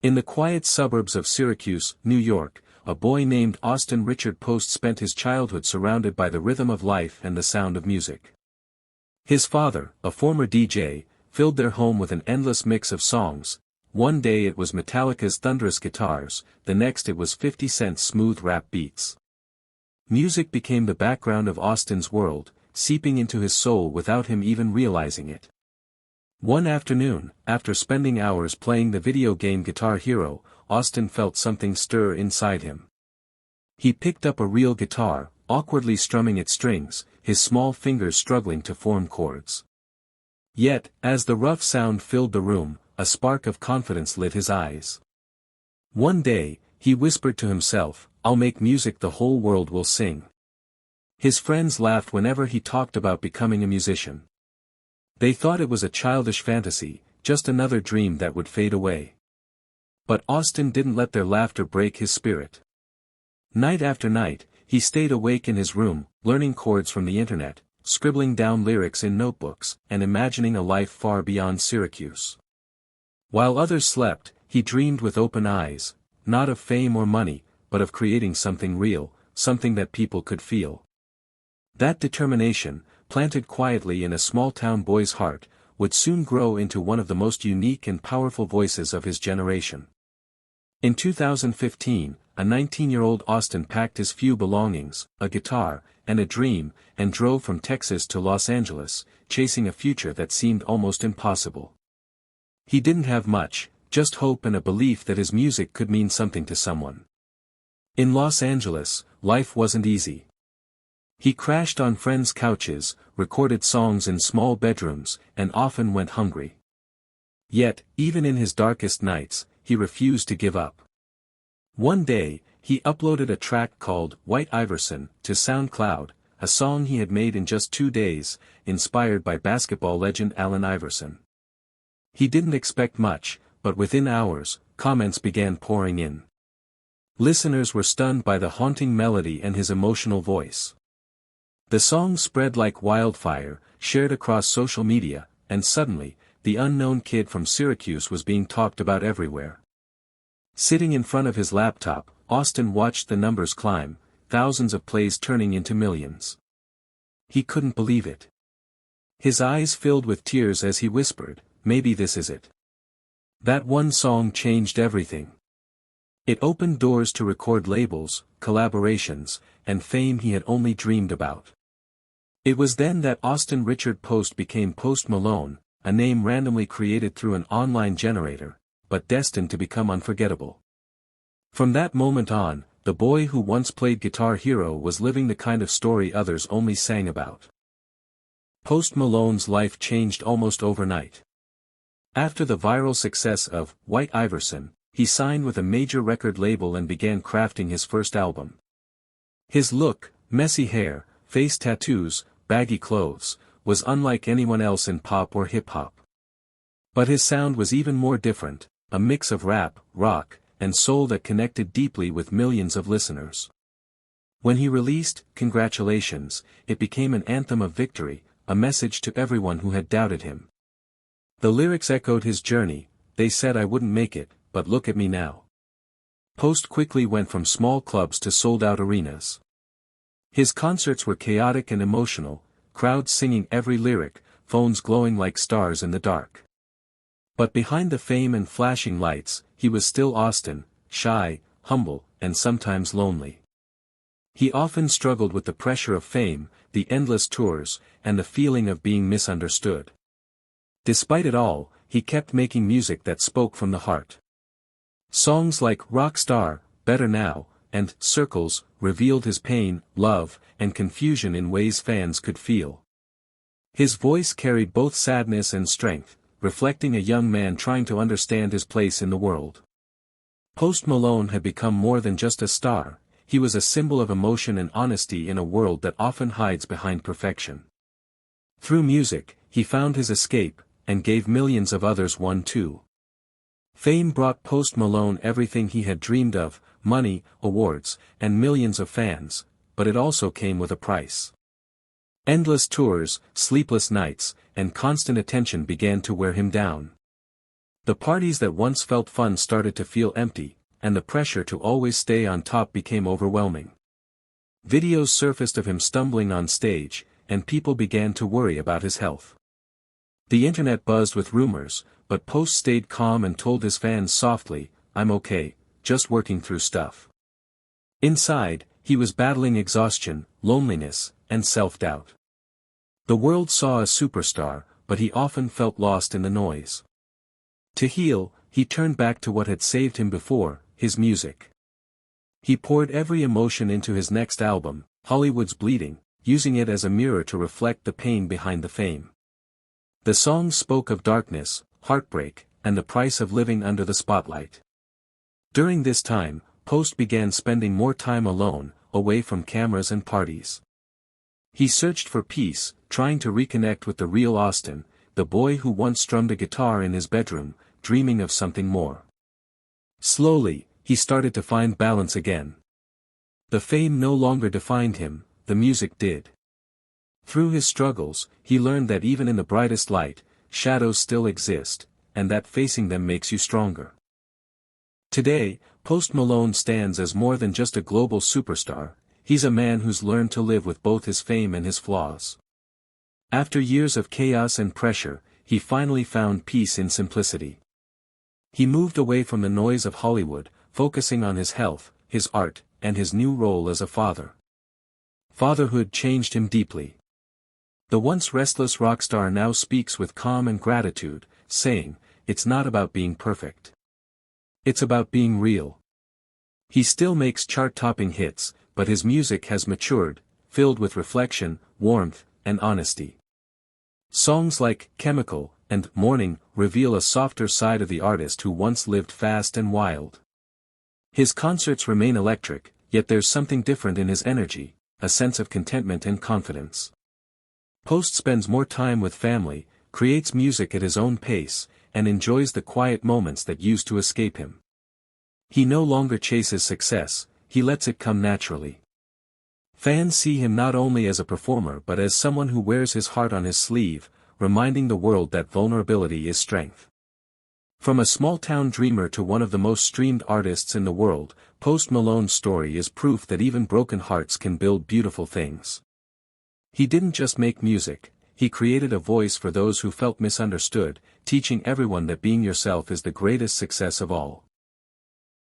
In the quiet suburbs of Syracuse, New York, a boy named Austin Richard Post spent his childhood surrounded by the rhythm of life and the sound of music. His father, a former DJ, filled their home with an endless mix of songs. One day it was Metallica's thunderous guitars, the next it was 50 Cent's smooth rap beats. Music became the background of Austin's world, seeping into his soul without him even realizing it. One afternoon, after spending hours playing the video game Guitar Hero, Austin felt something stir inside him. He picked up a real guitar, awkwardly strumming its strings, his small fingers struggling to form chords. Yet, as the rough sound filled the room, a spark of confidence lit his eyes. One day, he whispered to himself, "I'll make music the whole world will sing." His friends laughed whenever he talked about becoming a musician. They thought it was a childish fantasy, just another dream that would fade away. But Austin didn't let their laughter break his spirit. Night after night, he stayed awake in his room, learning chords from the internet, scribbling down lyrics in notebooks, and imagining a life far beyond Syracuse. While others slept, he dreamed with open eyes, not of fame or money, but of creating something real, something that people could feel. That determination, planted quietly in a small-town boy's heart, would soon grow into one of the most unique and powerful voices of his generation. In 2015, a 19-year-old Austin packed his few belongings, a guitar, and a dream, and drove from Texas to Los Angeles, chasing a future that seemed almost impossible. He didn't have much, just hope and a belief that his music could mean something to someone. In Los Angeles, life wasn't easy. He crashed on friends' couches, recorded songs in small bedrooms, and often went hungry. Yet, even in his darkest nights, he refused to give up. One day, he uploaded a track called White Iverson to SoundCloud, a song he had made in just 2 days, inspired by basketball legend Allen Iverson. He didn't expect much, but within hours, comments began pouring in. Listeners were stunned by the haunting melody and his emotional voice. The song spread like wildfire, shared across social media, and suddenly, the unknown kid from Syracuse was being talked about everywhere. Sitting in front of his laptop, Austin watched the numbers climb, thousands of plays turning into millions. He couldn't believe it. His eyes filled with tears as he whispered, "Maybe this is it." That one song changed everything. It opened doors to record labels, collaborations, and fame he had only dreamed about. It was then that Austin Richard Post became Post Malone, a name randomly created through an online generator, but destined to become unforgettable. From that moment on, the boy who once played Guitar Hero was living the kind of story others only sang about. Post Malone's life changed almost overnight. After the viral success of White Iverson, he signed with a major record label and began crafting his first album. His look, messy hair, face tattoos, baggy clothes, was unlike anyone else in pop or hip-hop. But his sound was even more different, a mix of rap, rock, and soul that connected deeply with millions of listeners. When he released Congratulations, it became an anthem of victory, a message to everyone who had doubted him. The lyrics echoed his journey, "They said I wouldn't make it, but look at me now." Post quickly went from small clubs to sold-out arenas. His concerts were chaotic and emotional, crowds singing every lyric, phones glowing like stars in the dark. But behind the fame and flashing lights, he was still Austin, shy, humble, and sometimes lonely. He often struggled with the pressure of fame, the endless tours, and the feeling of being misunderstood. Despite it all, he kept making music that spoke from the heart. Songs like Rockstar, Better Now, and Circles revealed his pain, love, and confusion in ways fans could feel. His voice carried both sadness and strength, reflecting a young man trying to understand his place in the world. Post Malone had become more than just a star, he was a symbol of emotion and honesty in a world that often hides behind perfection. Through music, he found his escape, and gave millions of others one too. Fame brought Post Malone everything he had dreamed of, money, awards, and millions of fans, but it also came with a price. Endless tours, sleepless nights, and constant attention began to wear him down. The parties that once felt fun started to feel empty, and the pressure to always stay on top became overwhelming. Videos surfaced of him stumbling on stage, and people began to worry about his health. The internet buzzed with rumors, but Post stayed calm and told his fans softly, "I'm okay, just working through stuff." Inside, he was battling exhaustion, loneliness, and self-doubt. The world saw a superstar, but he often felt lost in the noise. To heal, he turned back to what had saved him before, his music. He poured every emotion into his next album, Hollywood's Bleeding, using it as a mirror to reflect the pain behind the fame. The songs spoke of darkness, heartbreak, and the price of living under the spotlight. During this time, Post began spending more time alone, away from cameras and parties. He searched for peace, trying to reconnect with the real Austin, the boy who once strummed a guitar in his bedroom, dreaming of something more. Slowly, he started to find balance again. The fame no longer defined him, the music did. Through his struggles, he learned that even in the brightest light, shadows still exist, and that facing them makes you stronger. Today, Post Malone stands as more than just a global superstar. He's a man who's learned to live with both his fame and his flaws. After years of chaos and pressure, he finally found peace in simplicity. He moved away from the noise of Hollywood, focusing on his health, his art, and his new role as a father. Fatherhood changed him deeply. The once restless rock star now speaks with calm and gratitude, saying, "It's not about being perfect. It's about being real." He still makes chart-topping hits, but his music has matured, filled with reflection, warmth, and honesty. Songs like Chemical and Morning reveal a softer side of the artist who once lived fast and wild. His concerts remain electric, yet there's something different in his energy, a sense of contentment and confidence. Post spends more time with family, creates music at his own pace, and enjoys the quiet moments that used to escape him. He no longer chases success, he lets it come naturally. Fans see him not only as a performer but as someone who wears his heart on his sleeve, reminding the world that vulnerability is strength. From a small-town dreamer to one of the most streamed artists in the world, Post Malone's story is proof that even broken hearts can build beautiful things. He didn't just make music, he created a voice for those who felt misunderstood, teaching everyone that being yourself is the greatest success of all.